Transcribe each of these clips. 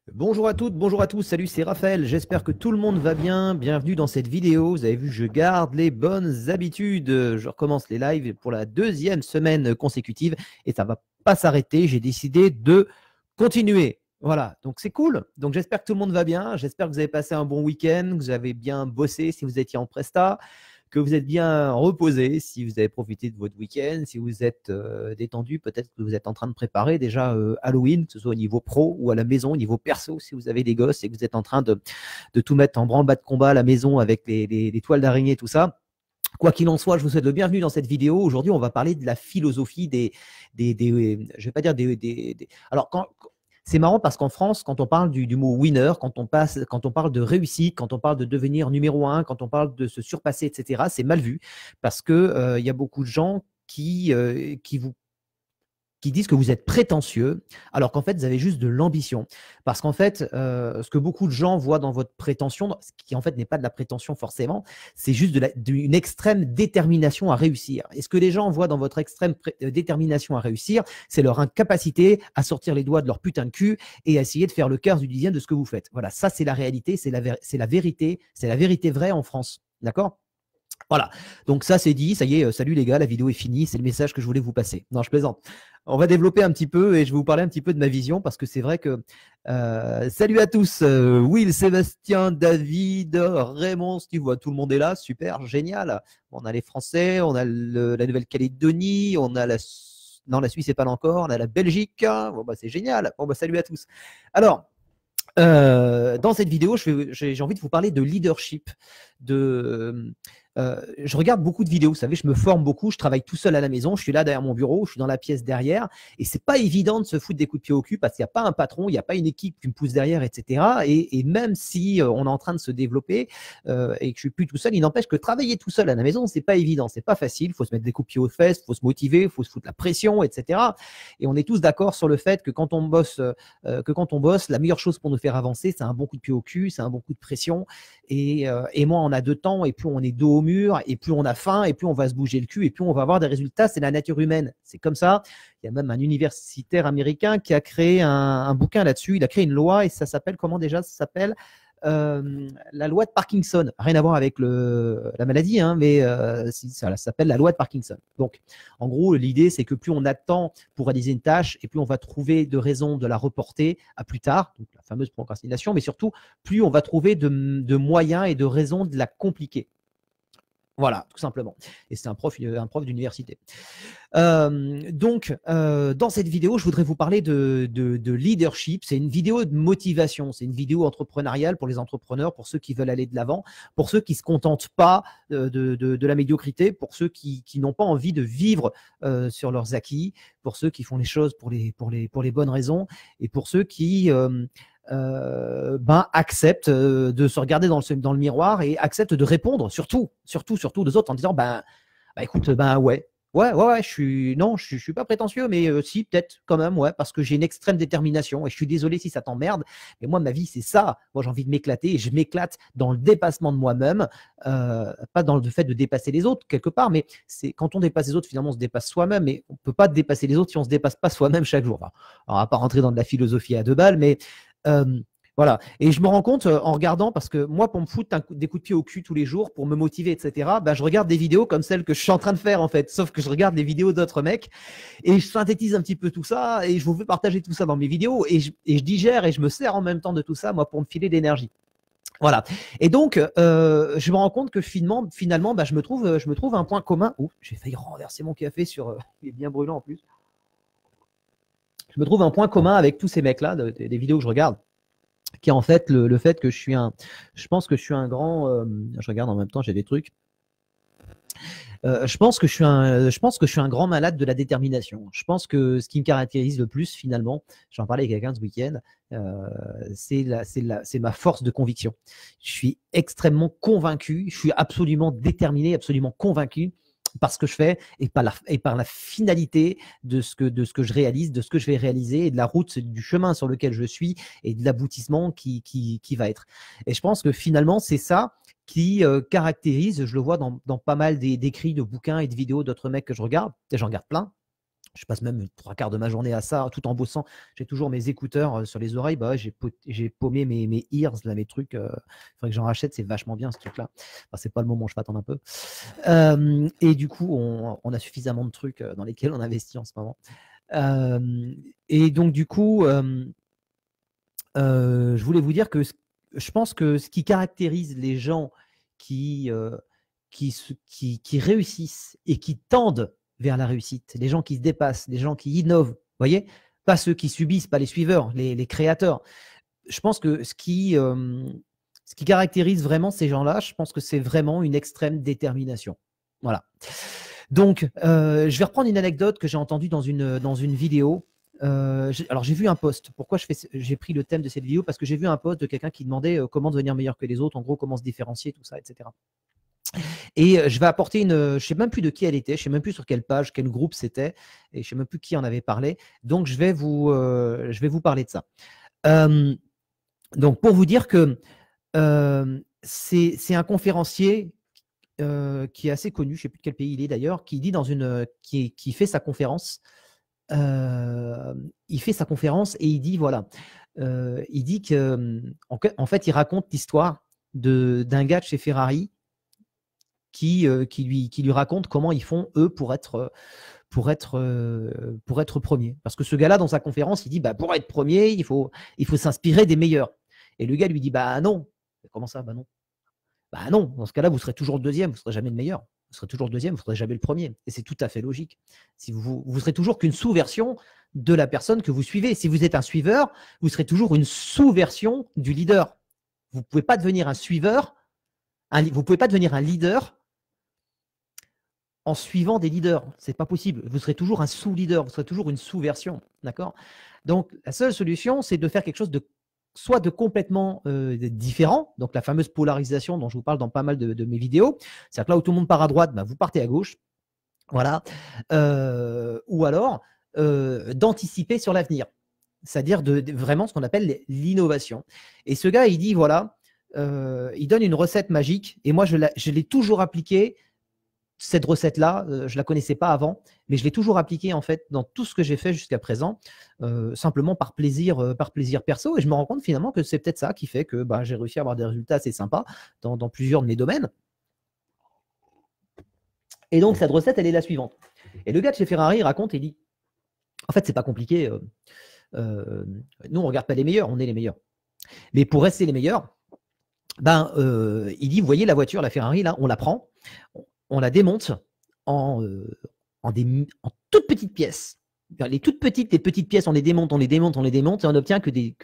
Bonjour à toutes, bonjour à tous, salut, c'est Raphaël, j'espère que tout le monde va bien, bienvenue dans cette vidéo. Vous avez vu, je garde les bonnes habitudes, je recommence les lives pour la deuxième semaine consécutive et ça ne va pas s'arrêter, j'ai décidé de continuer. Voilà, donc c'est cool, donc j'espère que tout le monde va bien, j'espère que vous avez passé un bon week-end, que vous avez bien bossé si vous étiez en presta, que vous êtes bien reposé, si vous avez profité de votre week-end, si vous êtes détendu, peut-être que vous êtes en train de préparer déjà Halloween, que ce soit au niveau pro ou à la maison, au niveau perso, si vous avez des gosses et que vous êtes en train de tout mettre en branle-bas de combat à la maison avec les toiles d'araignée, tout ça. Quoi qu'il en soit, je vous souhaite le bienvenu dans cette vidéo. Aujourd'hui, on va parler de la philosophie je vais pas dire alors, c'est marrant parce qu'en France, quand on parle du mot winner, quand on parle de réussite, quand on parle de devenir numéro un, quand on parle de se surpasser, etc., c'est mal vu parce que il y a beaucoup de gens qui disent que vous êtes prétentieux, alors qu'en fait, vous avez juste de l'ambition. Parce qu'en fait, ce que beaucoup de gens voient dans votre prétention, ce qui en fait n'est pas de la prétention forcément, c'est juste d'une extrême détermination à réussir. Et ce que les gens voient dans votre extrême détermination à réussir, c'est leur incapacité à sortir les doigts de leur putain de cul et à essayer de faire le quart du dixième de ce que vous faites. Voilà, ça c'est la réalité, c'est la vérité vraie en France. D'accord ? Voilà, donc ça c'est dit, ça y est, salut les gars, la vidéo est finie, c'est le message que je voulais vous passer. Non, je plaisante. On va développer un petit peu et je vais vous parler un petit peu de ma vision parce que c'est vrai que salut à tous, Will, Sébastien, David, Raymond, Steve, tout le monde est là, super, génial. On a les Français, on a la Nouvelle-Calédonie, on a non, la Suisse c'est pas là encore, on a la Belgique, bon bah c'est génial. Bon bah salut à tous. Alors, dans cette vidéo, j'ai envie de vous parler de leadership. Je regarde beaucoup de vidéos, vous savez, je me forme beaucoup, je travaille tout seul à la maison, je suis là derrière mon bureau, je suis dans la pièce derrière, et c'est pas évident de se foutre des coups de pied au cul parce qu'il n'y a pas un patron, il n'y a pas une équipe qui me pousse derrière, etc. Et même si on est en train de se développer et que je suis plus tout seul, il n'empêche que travailler tout seul à la maison, c'est pas évident, c'est pas facile, il faut se mettre des coups de pied aux fesses, il faut se motiver, il faut se foutre la pression, etc. Et on est tous d'accord sur le fait que quand on bosse, la meilleure chose pour nous faire avancer, c'est un bon coup de pied au cul, c'est un bon coup de pression. Et moins on a de temps, et plus on est dos au mur, et plus on a faim, et plus on va se bouger le cul, et plus on va avoir des résultats. C'est la nature humaine. C'est comme ça. Il y a même un universitaire américain qui a créé un bouquin là-dessus. Il a créé une loi, et ça s'appelle, comment déjà ça s'appelle la loi de Parkinson. Rien à voir avec la maladie, hein, mais ça s'appelle la loi de Parkinson. Donc, en gros, l'idée, c'est que plus on attend pour réaliser une tâche, et plus on va trouver de raisons de la reporter à plus tard, donc la fameuse procrastination, mais surtout, plus on va trouver de moyens et de raisons de la compliquer. Voilà, tout simplement. Et c'est un prof d'université. Dans cette vidéo, je voudrais vous parler de leadership. C'est une vidéo de motivation, c'est une vidéo entrepreneuriale pour les entrepreneurs, pour ceux qui veulent aller de l'avant, pour ceux qui ne se contentent pas de la médiocrité, pour ceux qui n'ont pas envie de vivre sur leurs acquis, pour ceux qui font les choses pour les bonnes raisons, et pour ceux qui acceptent de se regarder dans le miroir et acceptent de répondre, surtout aux autres, en disant écoute, ouais, je suis pas prétentieux, mais si, peut-être quand même, ouais, parce que j'ai une extrême détermination et je suis désolé si ça t'emmerde, mais moi, ma vie, c'est ça. Moi, j'ai envie de m'éclater et je m'éclate dans le dépassement de moi-même, pas dans le fait de dépasser les autres, quelque part, mais c'est quand on dépasse les autres, finalement, on se dépasse soi-même, mais on peut pas dépasser les autres si on se dépasse pas soi-même chaque jour. Enfin, alors, on va pas rentrer dans de la philosophie à deux balles, mais voilà. Et je me rends compte en regardant, parce que moi, pour me foutre des coups de pied au cul tous les jours, pour me motiver, etc., je regarde des vidéos comme celles que je suis en train de faire, en fait. Sauf que je regarde des vidéos d'autres mecs et je synthétise un petit peu tout ça et je vous fais partager tout ça dans mes vidéos et je digère et je me sers en même temps de tout ça, moi, pour me filer d'énergie. Voilà. Et donc, je me rends compte que finalement, je me trouve un point commun. Ouh, j'ai failli renverser mon café sur. Il est bien brûlant en plus. Je me trouve un point commun avec tous ces mecs-là, des vidéos que je regarde, qui est en fait le fait que je pense que je suis un grand, je regarde en même temps, j'ai des trucs. Je pense que je suis un grand malade de la détermination. Je pense que ce qui me caractérise le plus, finalement, j'en parlais avec quelqu'un ce week-end, c'est ma force de conviction. Je suis extrêmement convaincu, je suis absolument déterminé, absolument convaincu par ce que je fais et par la finalité de ce que je réalise, de ce que je vais réaliser et de la route, du chemin sur lequel je suis et de l'aboutissement qui va être. Et je pense que finalement, c'est ça qui caractérise, je le vois dans pas mal d'écrits, de bouquins et de vidéos d'autres mecs que je regarde, et j'en regarde plein, Je passe même 3/4 de ma journée à ça, tout en bossant. J'ai toujours mes écouteurs sur les oreilles. Bah ouais, j'ai paumé mes ears, là, mes trucs. Il faudrait que j'en rachète, c'est vachement bien ce truc-là. Enfin, c'est pas le moment, je vais attendre un peu. Et du coup, on a suffisamment de trucs dans lesquels on investit en ce moment. Et donc, du coup, je voulais vous dire que je pense que ce qui caractérise les gens qui réussissent et qui tendent vers la réussite, les gens qui se dépassent, les gens qui innovent, voyez, pas ceux qui subissent, pas les suiveurs, les créateurs. Je pense que ce qui caractérise vraiment ces gens-là, je pense que c'est vraiment une extrême détermination. Voilà. Donc, je vais reprendre une anecdote que j'ai entendue dans une vidéo. Alors, j'ai vu un post. Pourquoi j'ai pris le thème de cette vidéo? Parce que j'ai vu un post de quelqu'un qui demandait comment devenir meilleur que les autres, en gros, comment se différencier, tout ça, etc. Et je vais apporter je ne sais même plus de qui elle était, je ne sais même plus sur quelle page, quel groupe c'était, et je ne sais même plus qui en avait parlé. Donc, je vais vous parler de ça. Donc, pour vous dire que c'est un conférencier qui est assez connu, je ne sais plus de quel pays il est d'ailleurs, qui dit qui fait sa conférence. Il fait sa conférence et il dit voilà, il dit que en fait, il raconte l'histoire d'un gars de chez Ferrari qui lui raconte comment ils font eux pour être premier. Parce que ce gars-là, dans sa conférence, il dit bah, pour être premier, il faut s'inspirer des meilleurs. Et le gars lui dit bah non. Comment ça? Bah non. Bah non, dans ce cas-là, vous serez toujours le deuxième, vous ne serez jamais le meilleur. Vous serez toujours le deuxième, vous ne serez jamais le premier. Et c'est tout à fait logique. Si vous serez toujours qu'une sous-version de la personne que vous suivez. Si vous êtes un suiveur, vous serez toujours une sous-version du leader. Vous ne pouvez pas devenir un suiveur, vous ne pouvez pas devenir un leader en suivant des leaders. Ce n'est pas possible. Vous serez toujours un sous-leader, vous serez toujours une sous-version. D'accord? Donc, la seule solution, c'est de faire quelque chose de soit de complètement différent, donc la fameuse polarisation dont je vous parle dans pas mal de mes vidéos. C'est-à-dire que là où tout le monde part à droite, bah, vous partez à gauche. Voilà. Ou alors d'anticiper sur l'avenir. C'est-à-dire vraiment ce qu'on appelle l'innovation. Et ce gars, il dit, voilà, il donne une recette magique. Et moi, je l'ai toujours appliquée. Cette recette-là, je ne la connaissais pas avant, mais je l'ai toujours appliquée en fait dans tout ce que j'ai fait jusqu'à présent, simplement par plaisir perso. Et je me rends compte finalement que c'est peut-être ça qui fait que bah, j'ai réussi à avoir des résultats assez sympas dans plusieurs de mes domaines. Et donc cette recette, elle est la suivante. Et le gars de chez Ferrari raconte et dit, en fait, c'est pas compliqué. Nous, on regarde pas les meilleurs, on est les meilleurs. Mais pour rester les meilleurs, ben, il dit, vous voyez la voiture, la Ferrari, là, on la prend, on la démonte en toutes petites pièces. Les toutes petites, les petites pièces, on les démonte, et on n'obtient que les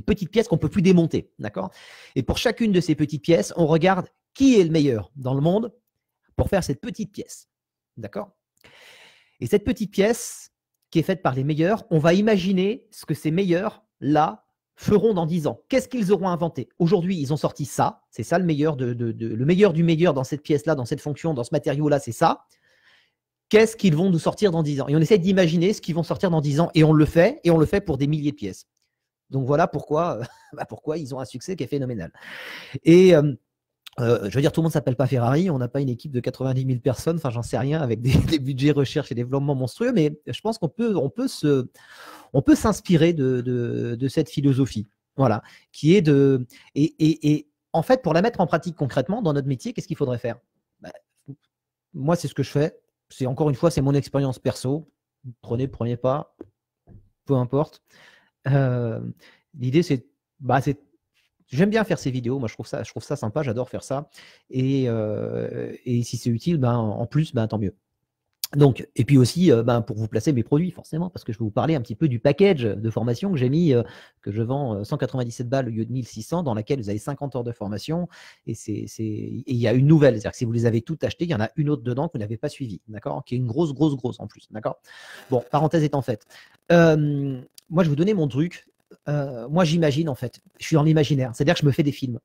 petites pièces qu'on ne peut plus démonter. D'accord? Et pour chacune de ces petites pièces, on regarde qui est le meilleur dans le monde pour faire cette petite pièce. D'accord? Et cette petite pièce qui est faite par les meilleurs, on va imaginer ce que ces meilleurs-là feront dans 10 ans. Qu'est-ce qu'ils auront inventé? Aujourd'hui, ils ont sorti ça. C'est ça le meilleur, le meilleur du meilleur dans cette pièce-là, dans cette fonction, dans ce matériau-là, c'est ça. Qu'est-ce qu'ils vont nous sortir dans 10 ans? Et on essaie d'imaginer ce qu'ils vont sortir dans 10 ans. Et on le fait pour des milliers de pièces. Donc voilà pourquoi ils ont un succès qui est phénoménal. Et je veux dire, tout le monde ne s'appelle pas Ferrari. On n'a pas une équipe de 90 000 personnes. Enfin, j'en sais rien, avec des budgets recherche et développement monstrueux. Mais je pense qu'on peut s'inspirer de cette philosophie. Voilà. Qui est et en fait, pour la mettre en pratique concrètement dans notre métier, qu'est-ce qu'il faudrait faire? Moi, c'est ce que je fais. C'est encore une fois, c'est mon expérience perso. Prenez pas, peu importe. L'idée, c'est j'aime bien faire ces vidéos. Moi, je trouve ça sympa. J'adore faire ça. Et si c'est utile, en plus, tant mieux. Donc, et puis aussi, pour vous placer mes produits, forcément, parce que je vais vous parler un petit peu du package de formation que j'ai mis, que je vends 197 balles au lieu de 1600, dans laquelle vous avez 50 heures de formation. Et il y a une nouvelle, c'est-à-dire que si vous les avez toutes achetées, il y en a une autre dedans que vous n'avez pas suivie, d'accord, qui est une grosse en plus, d'accord. Bon, parenthèse étant faite. Moi, je vais vous donner mon truc. Moi, j'imagine, en fait. Je suis dans l'imaginaire, c'est-à-dire que je me fais des films.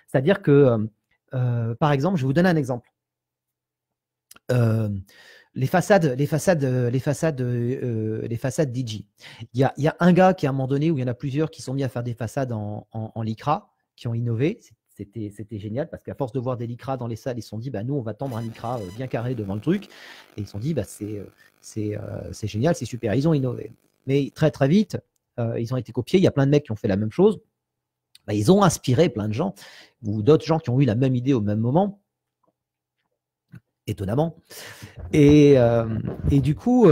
C'est-à-dire que, par exemple, je vais vous donner un exemple. Les façades DJ. Il y a un gars qui, à un moment donné, où il y en a plusieurs qui sont mis à faire des façades en lycra, qui ont innové. C'était génial parce qu'à force de voir des lycras dans les salles, ils se sont dit, nous, on va tendre un lycra bien carré devant le truc. Et ils se sont dit, c'est génial, c'est super, ils ont innové. Mais très très vite, ils ont été copiés. Il y a plein de mecs qui ont fait la même chose. Bah, ils ont inspiré plein de gens ou d'autres gens qui ont eu la même idée au même moment, étonnamment. Et du coup,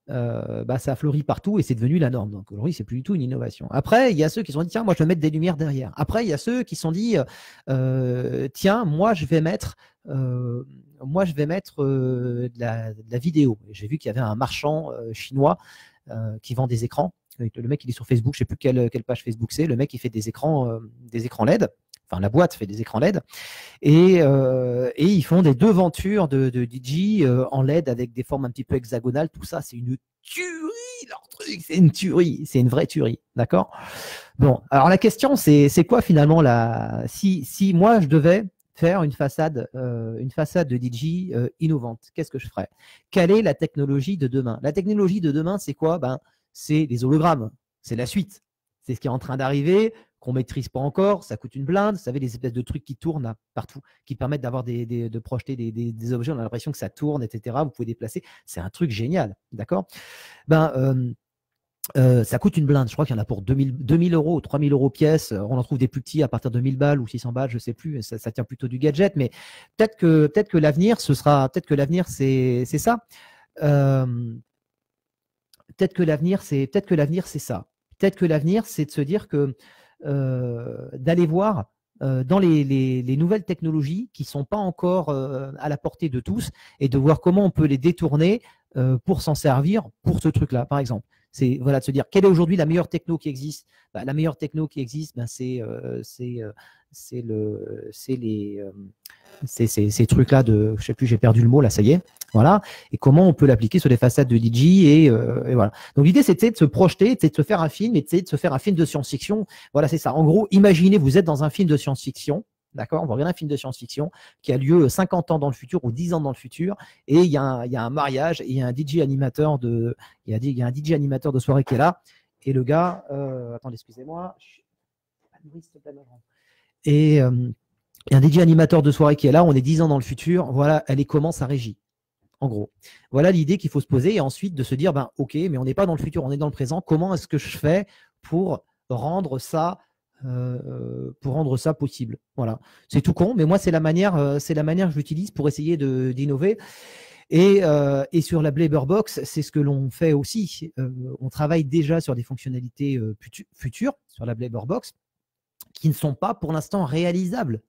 bah, ça a fleuri partout et c'est devenu la norme. Donc aujourd'hui, c'est plus du tout une innovation. Après, il y a ceux qui se sont dit, tiens, moi, je vais mettre des lumières derrière. Après, il y a ceux qui se sont dit, tiens, moi, je vais mettre de la vidéo. J'ai vu qu'il y avait un marchand chinois qui vend des écrans. Le mec, il est sur Facebook, je ne sais plus quelle page Facebook c'est. Le mec, il fait des écrans LED. Enfin, la boîte fait des écrans LED. Et ils font des devantures de DJ en LED avec des formes un petit peu hexagonales. Tout ça, c'est une tuerie, leur truc. C'est une tuerie. C'est une vraie tuerie. D'accord? Bon, alors la question, c'est quoi finalement si moi, je devais faire une façade de DJ innovante, qu'est-ce que je ferais? Quelle est la technologie de demain? La technologie de demain, c'est quoi? C'est les hologrammes. C'est la suite. C'est ce qui est en train d'arriver, qu'on ne maîtrise pas encore. Ça coûte une blinde. Vous savez, les espèces de trucs qui tournent partout, qui permettent de projeter des objets. On a l'impression que ça tourne, etc. Vous pouvez déplacer. C'est un truc génial. D'accord? Ça coûte une blinde. Je crois qu'il y en a pour 2000 euros, 3000 euros pièce. On en trouve des plus petits à partir de 1000 balles ou 600 balles, je ne sais plus. Ça tient plutôt du gadget. Mais peut-être que l'avenir, peut-être que l'avenir, c'est ça. Peut-être que l'avenir, c'est ça. Peut-être que l'avenir, c'est de se dire que d'aller voir dans les nouvelles technologies qui ne sont pas encore à la portée de tous et de voir comment on peut les détourner pour s'en servir pour ce truc-là, par exemple. C'est de se dire quelle est aujourd'hui la meilleure techno qui existe. La meilleure techno qui existe, c'est ces trucs-là de, je sais plus, j'ai perdu le mot là, ça y est. Voilà. Et comment on peut l'appliquer sur les façades de DJ et voilà. Donc l'idée c'était de se projeter, de se faire un film et de se faire un film de science-fiction. Voilà, c'est ça. En gros, imaginez, vous êtes dans un film de science-fiction. D'accord, on va regarder un film de science-fiction qui a lieu 50 ans dans le futur ou 10 ans dans le futur, et il y a un mariage, et il y a un DJ animateur de soirée qui est là, et le gars, attendez, excusez-moi, et il y a un DJ animateur de soirée qui est là, on est 10 ans dans le futur, voilà, elle est comment sa régie. En gros, voilà l'idée qu'il faut se poser et ensuite de se dire, ok, mais on n'est pas dans le futur, on est dans le présent. Comment est-ce que je fais pour rendre ça possible? Voilà, c'est tout con, mais moi c'est la manière que j'utilise pour essayer d'innover. Et sur la Blabberbox, c'est ce que l'on fait aussi. On travaille déjà sur des fonctionnalités futures sur la Blabberbox qui ne sont pas pour l'instant réalisables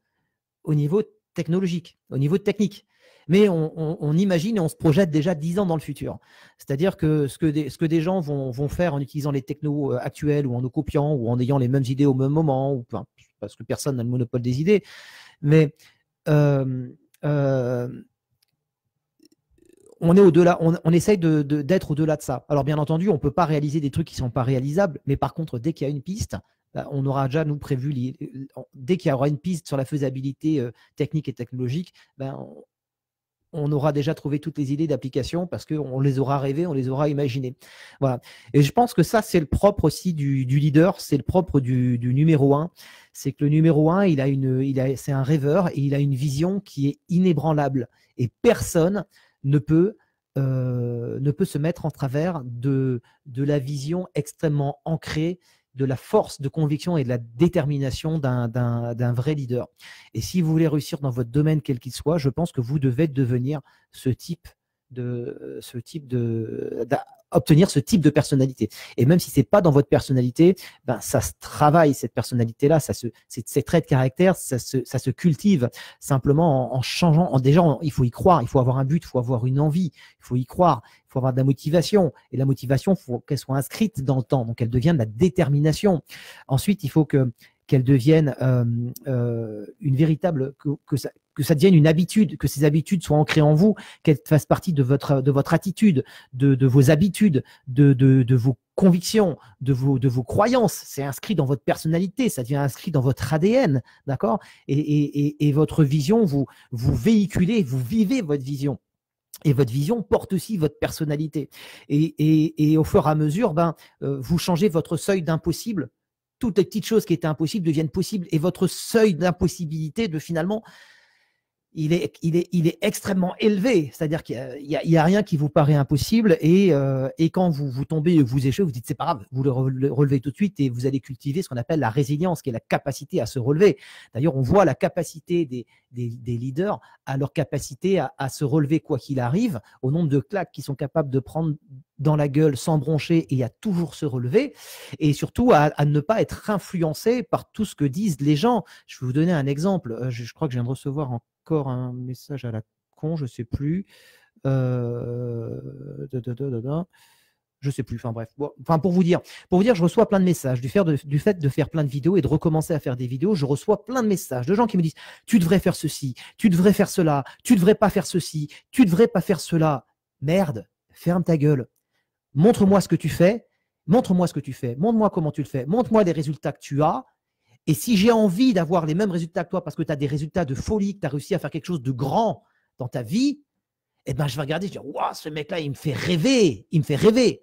au niveau technologique, au niveau technique. Mais on imagine et on se projette déjà 10 ans dans le futur. C'est-à-dire que ce que des gens vont faire en utilisant les technos actuels ou en nous copiant ou en ayant les mêmes idées au même moment, ou, parce que personne n'a le monopole des idées, mais on est au-delà, on essaye d'être au-delà de ça. Alors bien entendu, on ne peut pas réaliser des trucs qui ne sont pas réalisables, mais par contre, dès qu'il y a une piste, on aura déjà nous prévu, dès qu'il y aura une piste sur la faisabilité technique et technologique, on aura déjà trouvé toutes les idées d'application parce qu'on les aura rêvées, on les aura imaginées. Voilà. Et je pense que ça, c'est le propre aussi du leader, c'est le propre du numéro 1. C'est que le numéro 1, c'est un rêveur et il a une vision qui est inébranlable. Et personne ne peut se mettre en travers de la vision extrêmement ancrée, de la force de conviction et de la détermination d'un vrai leader. Et si vous voulez réussir dans votre domaine quel qu'il soit, je pense que vous devez devenir obtenir ce type de personnalité. Et même si c'est pas dans votre personnalité, ça se travaille, cette personnalité-là, ces traits de caractère, ça se cultive simplement en changeant. Déjà, il faut y croire, il faut avoir un but, il faut avoir une envie, il faut y croire, il faut avoir de la motivation. Et la motivation, il faut qu'elle soit inscrite dans le temps, donc elle devienne de la détermination. Ensuite, il faut qu'elle devienne une véritable, que ça devienne une habitude, que ces habitudes soient ancrées en vous, qu'elles fassent partie de votre attitude, de vos habitudes, de vos convictions, de vos croyances. C'est inscrit dans votre personnalité, ça devient inscrit dans votre ADN, d'accord? Et votre vision, vous véhiculez, vous vivez votre vision. Et votre vision porte aussi votre personnalité. Et au fur et à mesure, vous changez votre seuil d'impossible. Toutes les petites choses qui étaient impossibles deviennent possibles et votre seuil d'impossibilité de finalement il est extrêmement élevé. C'est-à-dire qu'il n'y a rien qui vous paraît impossible. Et quand vous tombez, vous échouez, vous dites c'est pas grave, vous le relevez tout de suite et vous allez cultiver ce qu'on appelle la résilience, qui est la capacité à se relever. D'ailleurs, on voit la capacité des leaders à leur capacité à se relever quoi qu'il arrive, au nombre de claques qu'ils sont capables de prendre dans la gueule sans broncher et à toujours se relever, et surtout à ne pas être influencé par tout ce que disent les gens. Je vais vous donner un exemple. Je crois que je viens de recevoir encore un message à la con, je sais plus. Je sais plus. Enfin bref. Bon, enfin pour vous dire, je reçois plein de messages du fait de faire plein de vidéos et de recommencer à faire des vidéos. Je reçois plein de messages de gens qui me disent tu devrais faire ceci, tu devrais faire cela, tu devrais pas faire ceci, tu devrais pas faire cela. Merde, ferme ta gueule. Montre-moi ce que tu fais. Montre-moi ce que tu fais. Montre-moi comment tu le fais. Montre-moi les résultats que tu as. Et si j'ai envie d'avoir les mêmes résultats que toi parce que tu as des résultats de folie, que tu as réussi à faire quelque chose de grand dans ta vie, eh ben, je vais regarder, je vais dire, waouh, ce mec-là, il me fait rêver. Il me fait rêver.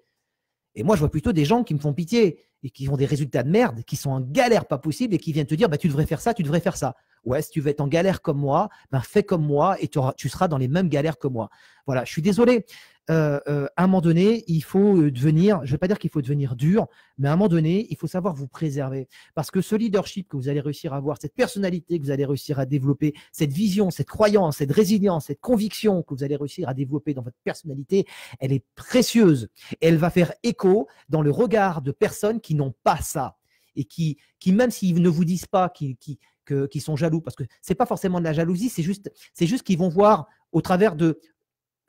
Et moi, je vois plutôt des gens qui me font pitié et qui ont des résultats de merde, qui sont en galère pas possible et qui viennent te dire, bah, tu devrais faire ça, tu devrais faire ça. Ouais, si tu veux être en galère comme moi, ben, fais comme moi et tu seras dans les mêmes galères que moi. Voilà, je suis désolé. À un moment donné, il faut devenir, je ne vais pas dire qu'il faut devenir dur, mais à un moment donné, il faut savoir vous préserver. Parce que ce leadership que vous allez réussir à avoir, cette personnalité que vous allez réussir à développer, cette vision, cette croyance, cette résilience, cette conviction que vous allez réussir à développer dans votre personnalité, elle est précieuse. Et elle va faire écho dans le regard de personnes qui n'ont pas ça. Et qui même s'ils ne vous disent pas qu'ils sont jaloux, parce que ce n'est pas forcément de la jalousie, c'est juste qu'ils vont voir au travers de…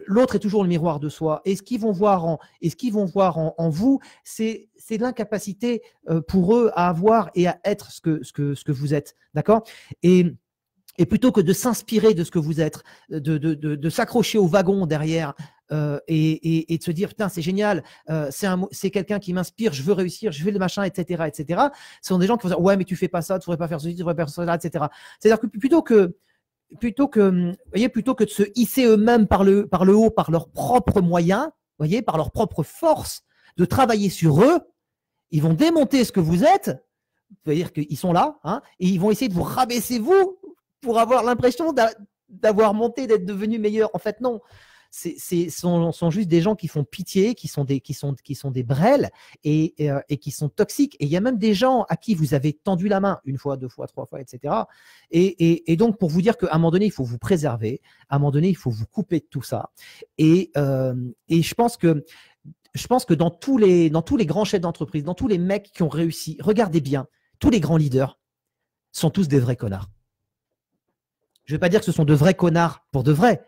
L'autre est toujours le miroir de soi. Et ce qu'ils vont voir en vous, c'est l'incapacité pour eux à avoir et à être ce que vous êtes. D'accord ? Et plutôt que de s'inspirer de ce que vous êtes, de s'accrocher au wagon derrière et de se dire putain c'est génial, c'est quelqu'un qui m'inspire, je veux réussir, je veux le machin, etc., etc. Ce sont des gens qui vont dire ouais mais tu fais pas ça, tu devrais pas faire ceci, tu devrais pas faire cela, etc. C'est-à-dire que plutôt que de se hisser eux-mêmes par le haut, par leurs propres moyens, voyez, par leur propre force, de travailler sur eux, ils vont démonter ce que vous êtes, c'est-à-dire qu'ils sont là, hein, et ils vont essayer de vous rabaisser vous pour avoir l'impression d'avoir monté, d'être devenu meilleur. En fait, non. Sont juste des gens qui font pitié, qui sont des brêles et qui sont toxiques. Et il y a même des gens à qui vous avez tendu la main une fois, deux fois, trois fois, etc. Et donc, pour vous dire qu'à un moment donné, il faut vous préserver. À un moment donné, il faut vous couper de tout ça. Et je pense que dans tous les grands chefs d'entreprise, dans tous les mecs qui ont réussi, regardez bien, tous les grands leaders sont tous des vrais connards. Je ne vais pas dire que ce sont de vrais connards pour de vrai,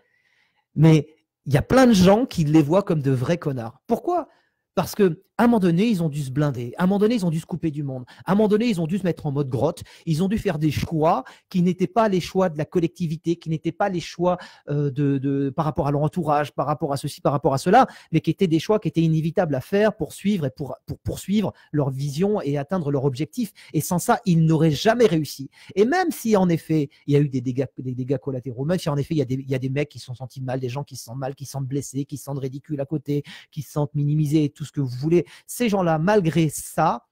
mais il y a plein de gens qui les voient comme de vrais connards. Pourquoi ? Parce qu'à un moment donné, ils ont dû se blinder. À un moment donné, ils ont dû se couper du monde. À un moment donné, ils ont dû se mettre en mode grotte. Ils ont dû faire des choix qui n'étaient pas les choix de la collectivité, qui n'étaient pas les choix par rapport à leur entourage, par rapport à ceci, par rapport à cela, mais qui étaient des choix qui étaient inévitables à faire pour suivre et pour poursuivre leur vision et atteindre leur objectif. Et sans ça, ils n'auraient jamais réussi. Et même si en effet, il y a eu des dégâts collatéraux, même si en effet, il y a des mecs qui se sont sentis mal, des gens qui se sentent mal, qui se sentent blessés, qui se sentent ridicules à côté, qui se sentent minimisés, tout ce que vous voulez, ces gens-là, malgré ça,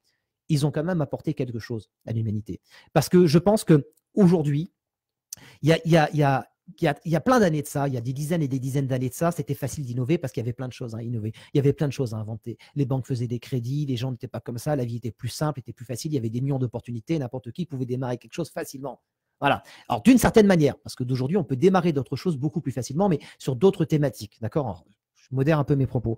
ils ont quand même apporté quelque chose à l'humanité. Parce que je pense qu'aujourd'hui, il y a plein d'années de ça, il y a des dizaines et des dizaines d'années de ça, c'était facile d'innover parce qu'il y avait plein de choses à innover. Il y avait plein de choses à inventer. Les banques faisaient des crédits, les gens n'étaient pas comme ça, la vie était plus simple, était plus facile, il y avait des millions d'opportunités, n'importe qui pouvait démarrer quelque chose facilement. Voilà. Alors, d'une certaine manière, parce que d'aujourd'hui, on peut démarrer d'autres choses beaucoup plus facilement, mais sur d'autres thématiques. D'accord ? Je modère un peu mes propos.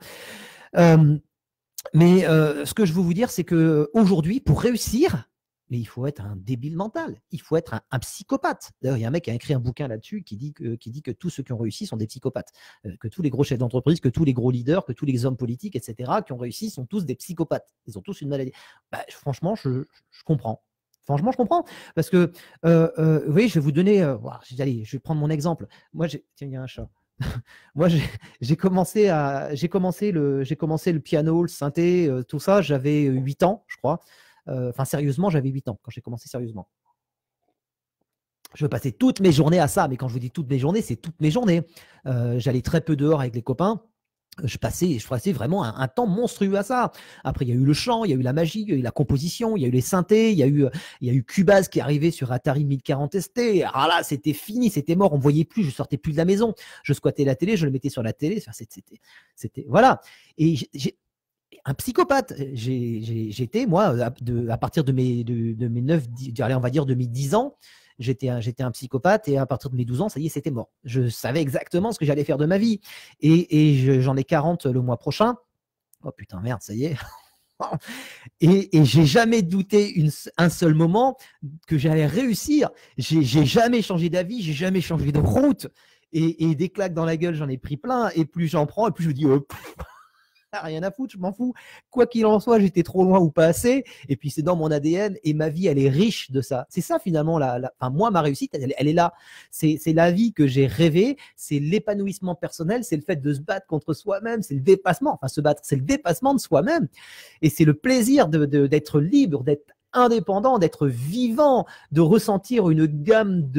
Mais ce que je veux vous dire, c'est qu'aujourd'hui, pour réussir, mais il faut être un débile mental, il faut être un psychopathe. D'ailleurs, il y a un mec qui a écrit un bouquin là-dessus qui dit que tous ceux qui ont réussi sont des psychopathes, que tous les gros chefs d'entreprise, que tous les gros leaders, que tous les hommes politiques, etc., qui ont réussi sont tous des psychopathes. Ils ont tous une maladie. Bah, franchement, je comprends. Franchement, je comprends. Parce que, vous voyez, je vais vous donner… allez, je vais prendre mon exemple. Moi, tiens, il y a un chat. Moi, j'ai commencé le piano, le synthé, tout ça, j'avais 8 ans, je crois. Enfin, sérieusement, j'avais 8 ans quand j'ai commencé sérieusement. Je passais toutes mes journées à ça, mais quand je vous dis toutes mes journées, c'est toutes mes journées. J'allais très peu dehors avec les copains. je passais vraiment un temps monstrueux à ça. Après, il y a eu le chant, il y a eu la magie, il y a eu la composition, il y a eu les synthés, il y a eu Cubase qui est arrivé sur Atari 1040 ST. Alors là, c'était fini, c'était mort, on ne voyait plus, je sortais plus de la maison. Je squattais la télé, je le mettais sur la télé. Enfin, voilà. Et j'ai un psychopathe. J'étais, moi, à partir de mes 9, 10, allez, on va dire de mes 10 ans, j'étais un psychopathe, et à partir de mes 12 ans, ça y est, c'était mort. Je savais exactement ce que j'allais faire de ma vie. Et j'en ai 40 le mois prochain. Oh putain, merde, ça y est. Et j'ai jamais douté un seul moment que j'allais réussir. J'ai jamais changé d'avis, j'ai jamais changé de route. Et des claques dans la gueule, j'en ai pris plein. Et plus j'en prends, et plus je me dis, rien à foutre, je m'en fous. Quoi qu'il en soit, j'étais trop loin ou pas assez. Et puis c'est dans mon ADN, et ma vie, elle est riche de ça. C'est ça finalement, enfin, moi, ma réussite, elle est là. C'est la vie que j'ai rêvée, c'est l'épanouissement personnel, c'est le fait de se battre contre soi-même, c'est le dépassement. Enfin, se battre, c'est le dépassement de soi-même. Et c'est le plaisir d'être libre, d'être indépendant, d'être vivant, de ressentir une gamme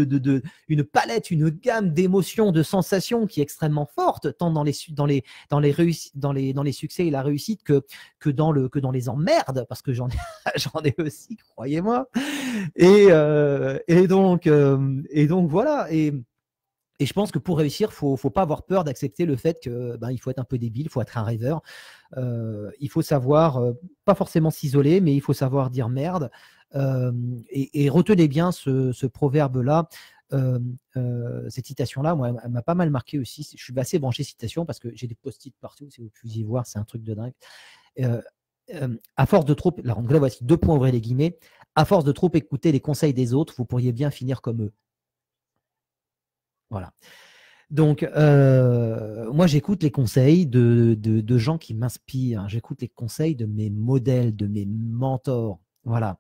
une palette, une gamme d'émotions, de sensations qui est extrêmement forte, tant dans les succès et la réussite que dans les emmerdes, parce que j'en ai aussi, croyez-moi. Et donc voilà. Et je pense que pour réussir, faut pas avoir peur d'accepter le fait que il faut être un peu débile, il faut être un rêveur. Il faut savoir, pas forcément s'isoler, mais il faut savoir dire merde. Et retenez bien ce proverbe-là. Cette citation-là, moi, elle m'a pas mal marqué aussi. Je suis assez branché citation parce que j'ai des post-it partout. Si vous pouviez voir, c'est un truc de dingue. À force de trop, là voici 2 points, ouvrez les guillemets. À force de trop écouter les conseils des autres, vous pourriez bien finir comme eux. Voilà. Donc, moi, j'écoute les conseils de gens qui m'inspirent. J'écoute les conseils de mes modèles, de mes mentors. Voilà.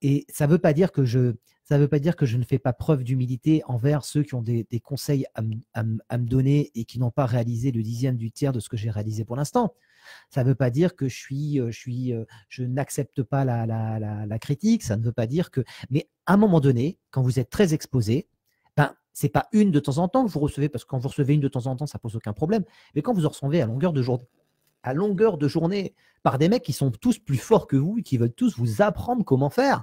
Et ça ne veut pas dire que je ne fais pas preuve d'humilité envers ceux qui ont des conseils à me donner et qui n'ont pas réalisé le 10e du tiers de ce que j'ai réalisé pour l'instant. Ça ne veut pas dire que je n'accepte pas la critique. Ça ne veut pas dire que. Mais à un moment donné, quand vous êtes très exposé, c'est pas une de temps en temps que vous recevez, parce que quand vous recevez une de temps en temps, ça pose aucun problème. Mais quand vous en recevez à longueur de journée, par des mecs qui sont tous plus forts que vous et qui veulent tous vous apprendre comment faire,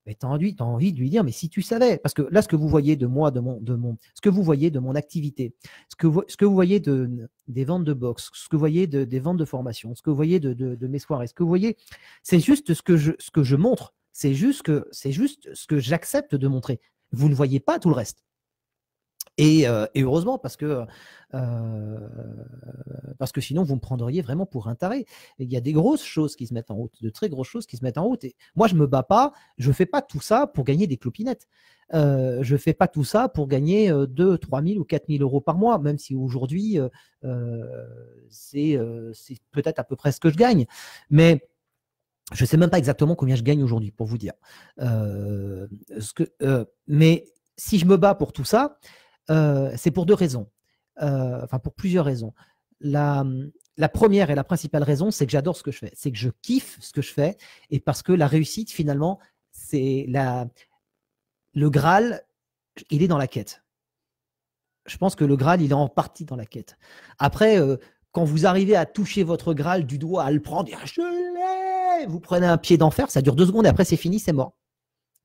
mais tu as envie de lui dire, mais si tu savais, parce que là, ce que vous voyez de moi, ce que vous voyez de mon activité, ce que vous voyez des ventes de box, ce que vous voyez des ventes de formation, ce que vous voyez de mes soirées, ce que vous voyez, c'est juste ce que je montre. C'est juste ce que j'accepte de montrer. Vous ne voyez pas tout le reste. Et heureusement, parce que sinon, vous me prendriez vraiment pour un taré. Et il y a des grosses choses qui se mettent en route, de très grosses choses qui se mettent en route. Et moi, je ne me bats pas, je ne fais pas tout ça pour gagner des clopinettes. Je ne fais pas tout ça pour gagner 2 000, 3 000 ou 4 000 euros par mois, même si aujourd'hui, c'est peut-être à peu près ce que je gagne. Mais je ne sais même pas exactement combien je gagne aujourd'hui, pour vous dire. Mais si je me bats pour tout ça, c'est pour 2 raisons. Enfin, pour plusieurs raisons. La première et la principale raison, c'est que j'adore ce que je fais. C'est que je kiffe ce que je fais. Et parce que la réussite, finalement, c'est le Graal, il est dans la quête. Je pense que le Graal, il est en partie dans la quête. Après, quand vous arrivez à toucher votre Graal du doigt, à le prendre, dire, je l'ai, vous prenez un pied d'enfer, ça dure 2 secondes et après c'est fini, c'est mort.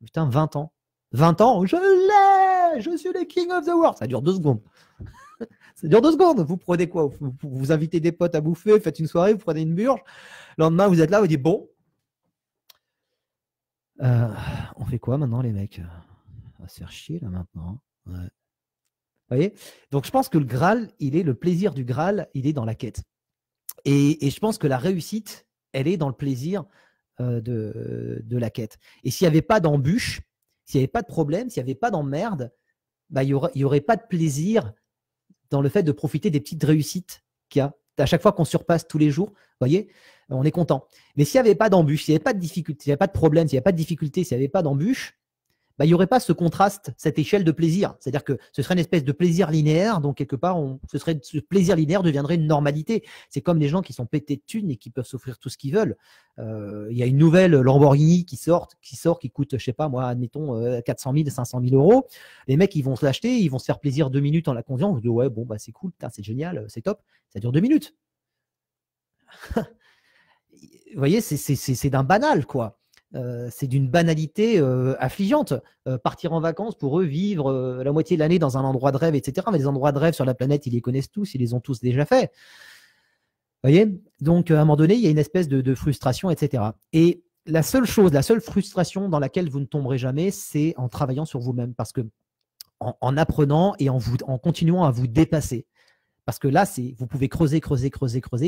Putain, 20 ans. 20 ans, je l'ai, je suis le king of the world. Ça dure 2 secondes. Ça dure 2 secondes. Vous prenez quoi? Vous invitez des potes à bouffer, faites une soirée, vous prenez une burge. Le lendemain, vous êtes là, vous dites, bon, on fait quoi maintenant, les mecs? On va se faire chier là maintenant. Ouais. Vous voyez? Donc, je pense que le Graal, le plaisir du Graal, il est dans la quête. Et je pense que la réussite, elle est dans le plaisir de la quête. Et s'il n'y avait pas d'embûches, s'il n'y avait pas de problème, s'il n'y avait pas d'emmerde, il n'y aurait pas de plaisir dans le fait de profiter des petites réussites qu'il y a. À chaque fois qu'on surpasse tous les jours, vous voyez, on est content. Mais s'il n'y avait pas d'embûches, s'il n'y avait pas de difficultés, s'il n'y avait pas de problème, s'il n'y avait pas de difficultés, s'il n'y avait pas d'embûches, bah, il n'y aurait pas ce contraste, cette échelle de plaisir. C'est-à-dire que ce serait une espèce de plaisir linéaire, donc quelque part, ce plaisir linéaire deviendrait une normalité. C'est comme les gens qui sont pétés de thunes et qui peuvent s'offrir tout ce qu'ils veulent. Il y a une nouvelle Lamborghini qui sort, qui coûte, je sais pas moi, admettons 400 000, 500 000 euros. Les mecs, ils vont se l'acheter, ils vont se faire plaisir 2 minutes en la conduisant. Vous dites, ouais, bon, bah, c'est cool, c'est génial, c'est top. Ça dure 2 minutes. Vous voyez, c'est d'un banal, quoi. C'est d'une banalité affligeante. Partir en vacances, pour eux, vivre la moitié de l'année dans un endroit de rêve, etc. Mais les endroits de rêve sur la planète, ils les connaissent tous, ils les ont tous déjà faits. Vous voyez? Donc, à un moment donné, il y a une espèce de frustration, etc. Et la seule frustration dans laquelle vous ne tomberez jamais, c'est en travaillant sur vous-même. Parce que en apprenant et en continuant à vous dépasser. Parce que là, vous pouvez creuser.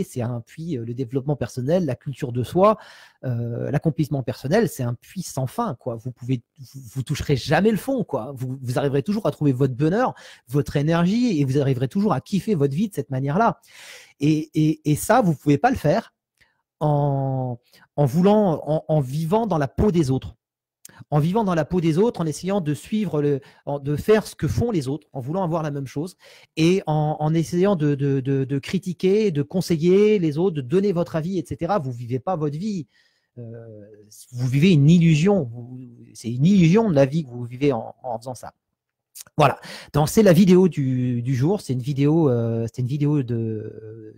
C'est un puits, le développement personnel, la culture de soi, l'accomplissement personnel, c'est un puits sans fin, quoi. Vous toucherez jamais le fond, quoi. Vous arriverez toujours à trouver votre bonheur, votre énergie, et vous arriverez toujours à kiffer votre vie de cette manière-là. Et ça, vous pouvez pas le faire en vivant dans la peau des autres. En vivant dans la peau des autres, en essayant de suivre, de faire ce que font les autres, en voulant avoir la même chose, et en essayant de critiquer, de conseiller les autres, de donner votre avis, etc. Vous ne vivez pas votre vie. Vous vivez une illusion. C'est une illusion de la vie que vous vivez en faisant ça. Voilà, donc c'est la vidéo du jour, c'est une vidéo de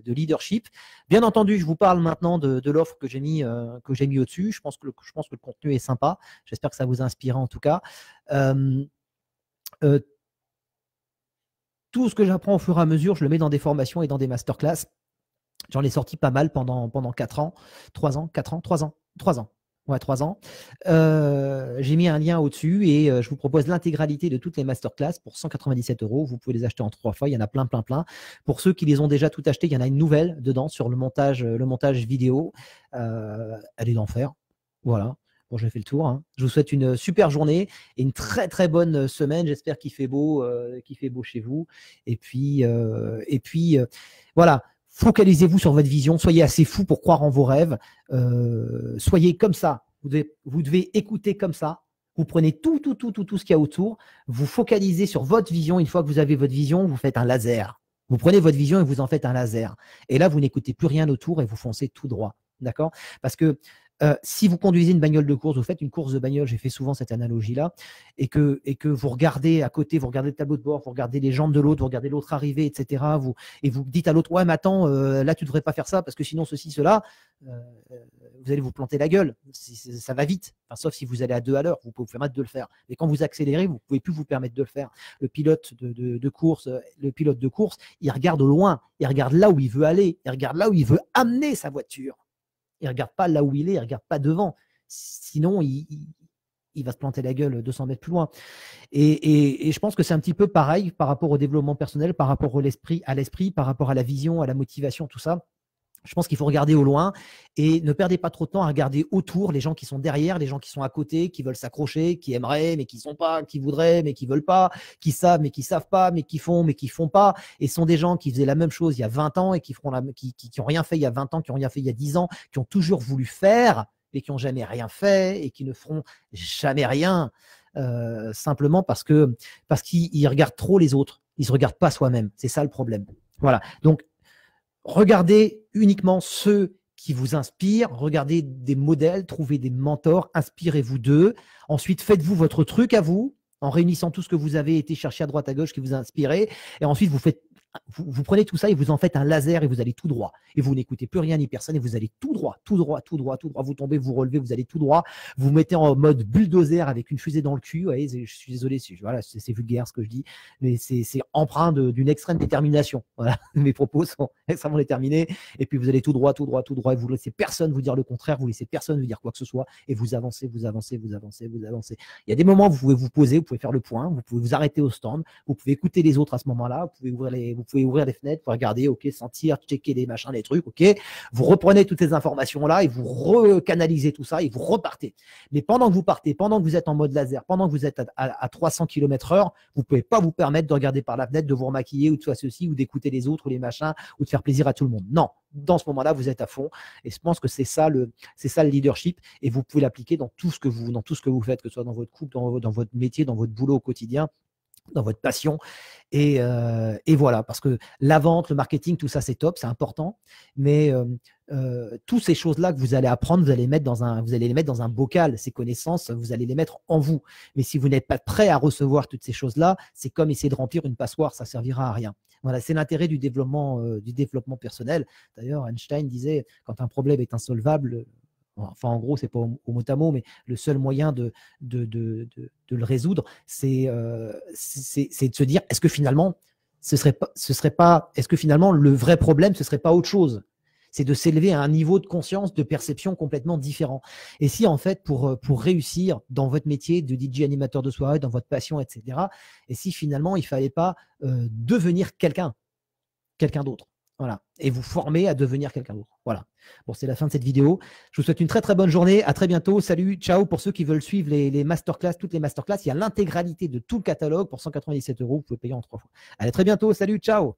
leadership. Bien entendu, je vous parle maintenant de l'offre que j'ai mis au-dessus. Je pense que le contenu est sympa. J'espère que ça vous inspire en tout cas. Tout ce que j'apprends au fur et à mesure, je le mets dans des formations et dans des masterclass. J'en ai sorti pas mal pendant 4 ans, 3 ans. Ouais, 3 ans. J'ai mis un lien au-dessus et je vous propose l'intégralité de toutes les masterclass pour 197 €. Vous pouvez les acheter en 3 fois. Il y en a plein. Pour ceux qui les ont déjà tout acheté, il y en a une nouvelle dedans sur le montage vidéo. Elle est d'enfer. Voilà. Bon, j'ai fait le tour. Hein. Je vous souhaite une super journée et une très très bonne semaine. J'espère qu'il fait beau chez vous. Et puis voilà. Focalisez-vous sur votre vision, soyez assez fou pour croire en vos rêves, soyez comme ça, vous devez écouter comme ça, vous prenez tout ce qu'il y a autour, vous focalisez sur votre vision, une fois que vous avez votre vision, vous faites un laser. Vous prenez votre vision et vous en faites un laser. Et là, vous n'écoutez plus rien autour et vous foncez tout droit. D'accord? Parce que si vous conduisez une bagnole de course, vous faites une course de bagnole, j'ai fait souvent cette analogie-là, et que vous regardez à côté, vous regardez le tableau de bord, vous regardez les jambes de l'autre, vous regardez l'autre arriver, etc. Et vous dites à l'autre, ouais, mais attends, là, tu ne devrais pas faire ça, parce que sinon, ceci, cela, vous allez vous planter la gueule. Ça va vite. Enfin, sauf si vous allez à 2 à l'heure, vous pouvez vous permettre de le faire. Mais quand vous accélérez, vous ne pouvez plus vous permettre de le faire. Le pilote de course, il regarde au loin, il regarde là où il veut aller, il regarde là où il veut amener sa voiture. Il ne regarde pas là où il est, il ne regarde pas devant. Sinon, il va se planter la gueule 200 mètres plus loin. Et je pense que c'est un petit peu pareil par rapport au développement personnel, par rapport à l'esprit, par rapport à la vision, à la motivation, tout ça. Je pense qu'il faut regarder au loin et ne perdez pas trop de temps à regarder autour les gens qui sont derrière, les gens qui sont à côté, qui veulent s'accrocher, qui aimeraient mais qui sont pas, qui voudraient mais qui veulent pas, qui savent mais qui savent pas, mais qui font pas. Et ce sont des gens qui faisaient la même chose il y a 20 ans et qui ont rien fait il y a 20 ans, qui ont rien fait il y a 10 ans, qui ont toujours voulu faire et qui ont jamais rien fait et qui ne feront jamais rien simplement parce qu'ils regardent trop les autres. Ils se regardent pas soi-même. C'est ça le problème. Voilà. Donc regardez uniquement ceux qui vous inspirent, regardez des modèles, trouvez des mentors, inspirez-vous d'eux. Ensuite, faites-vous votre truc à vous, en réunissant tout ce que vous avez été chercher à droite à gauche qui vous a inspiré. Et ensuite, vous prenez tout ça et vous en faites un laser et vous allez tout droit. Et vous n'écoutez plus rien ni personne et vous allez tout droit. Vous tombez, vous relevez, vous allez tout droit. Vous vous mettez en mode bulldozer avec une fusée dans le cul. Ouais, je suis désolé, c'est vulgaire ce que je dis, mais c'est empreint d'une extrême détermination. Voilà, mes propos sont extrêmement déterminés. Et puis vous allez tout droit. Et vous laissez personne vous dire le contraire, vous laissez personne vous dire quoi que ce soit. Et vous avancez. Il y a des moments où vous pouvez vous poser, vous pouvez faire le point, vous pouvez vous arrêter au stand, vous pouvez écouter les autres à ce moment-là, vous pouvez vous pouvez ouvrir les fenêtres, vous regarder, ok, sentir, checker les machins, les trucs, ok. Vous reprenez toutes ces informations-là et vous recanalisez tout ça et vous repartez. Mais pendant que vous partez, pendant que vous êtes en mode laser, pendant que vous êtes à 300 km/h, vous pouvez pas vous permettre de regarder par la fenêtre, de vous remaquiller ou de faire ceci ou d'écouter les autres ou les machins ou de faire plaisir à tout le monde. Non, dans ce moment-là, vous êtes à fond. Et je pense que c'est ça le leadership. Et vous pouvez l'appliquer dans tout ce que vous faites, que ce soit dans votre couple, dans votre métier, dans votre boulot au quotidien, dans votre passion. Et voilà, parce que la vente, le marketing, tout ça, c'est top, c'est important. Mais toutes ces choses-là que vous allez apprendre, vous allez les mettre dans un bocal, ces connaissances, vous allez les mettre en vous. Mais si vous n'êtes pas prêt à recevoir toutes ces choses-là, c'est comme essayer de remplir une passoire, ça servira à rien. Voilà, c'est l'intérêt du développement personnel. D'ailleurs, Einstein disait, quand un problème est insolvable, enfin en gros, c'est pas au mot à mot, mais le seul moyen de le résoudre, c'est de se dire, est-ce que finalement, est-ce que finalement le vrai problème, ce serait pas autre chose? C'est de s'élever à un niveau de conscience, de perception complètement différent. Et si en fait, pour réussir dans votre métier de DJ animateur de soirée, dans votre passion, etc., et si finalement il fallait pas devenir quelqu'un d'autre. Voilà. Et vous former à devenir quelqu'un d'autre. Voilà. Bon, c'est la fin de cette vidéo. Je vous souhaite une très très bonne journée. À très bientôt. Salut, ciao. Pour ceux qui veulent suivre les masterclass, toutes les masterclass, il y a l'intégralité de tout le catalogue pour 197 €. Vous pouvez payer en 3 fois. Allez, très bientôt. Salut, ciao.